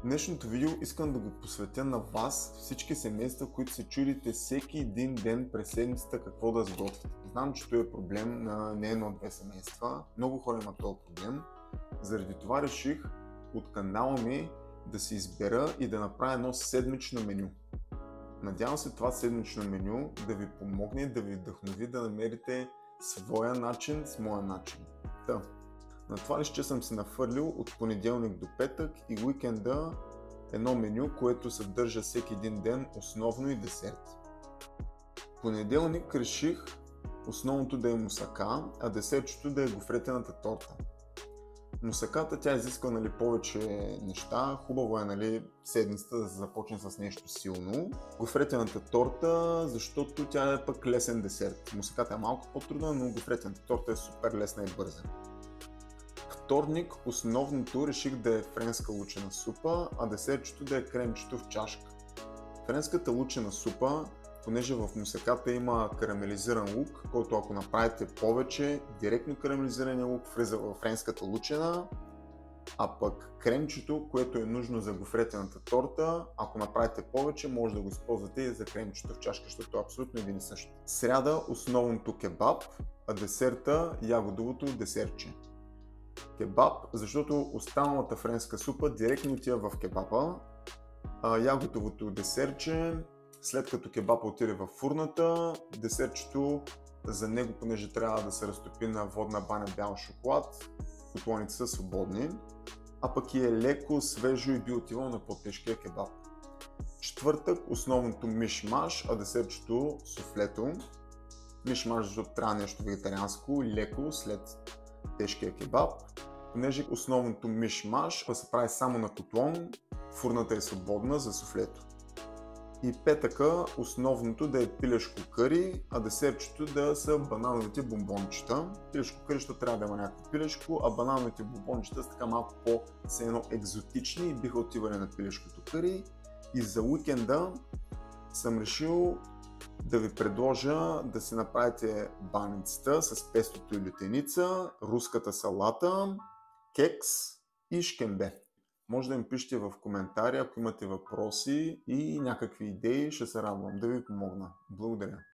Днешното видео искам да го посветя на вас, всички семейства, които се чудите всеки един ден през седмицата какво да сготвите. Знам, че това е проблем на не едно-две семейства. Много хора имат този проблем. Заради това реших от канала ми да си избера и да направя едно седмично меню. Надявам се това седмично меню да ви помогне, да ви вдъхнови да намерите своя начин с моя начин. На това листче съм се нахвърлил от понеделник до петък и уикенда едно меню, което съдържа всеки един ден основно и десерт. В понеделник реших основното да е мусака, а десертчето да е гофретената торта. Мусаката тя изисква повече неща, хубаво е седмицата да се започне с нещо силно. Гофретената торта, защото тя е пък лесен десерт. Мусаката е малко по-трудна, но гофретената торта е супер лесна и бърза. Вторник основното реших да е френска лучена супа, а десертчето да е кремчето в чашка. Френската лучена супа, понеже в мусаката има карамелизиран лук, който ако направите повече, директно карамелизирания лук влиза в френската лучена, а пък кремчето, което е нужно за гофретената торта, ако направите повече, може да го използвате и за кремчето в чашка, защото е абсолютно един и същ. Сряда основното кебаб, а десерта ягодовото десертче. Кебаб, защото останалата френска супа директно отива в кебаба, а ягодовото десертче, след като кебаба отиде в фурната, десертчето за него, понеже трябва да се разтопи на водна баня бял шоколад, котлоните са свободни, а пък и е леко, свежо и би отивало на по-тежкия кебаб. Четвъртък основното миш-маш, а десертчето суфлето. Миш-маш, защото трябва нещо вегетарианско, леко след тежкия кебаб. Понеже основното миш-маш се прави само на котлон, фурната е свободна за суфлето. И петъка основното да е пилешко къри, а десертчето да са банановите бомбончета. Пилешко къри, защото трябва да има някакво пилешко, а банановите бомбончета са така малко по-сено екзотични и биха отивали на пилешкото къри. И за уикенда съм решил да ви предложа да си направите баницата с пестото и лютеница, руската салата, кекс и шкембе. Може да ми пишете в коментари, ако имате въпроси и някакви идеи, ще се радвам да ви помогна. Благодаря.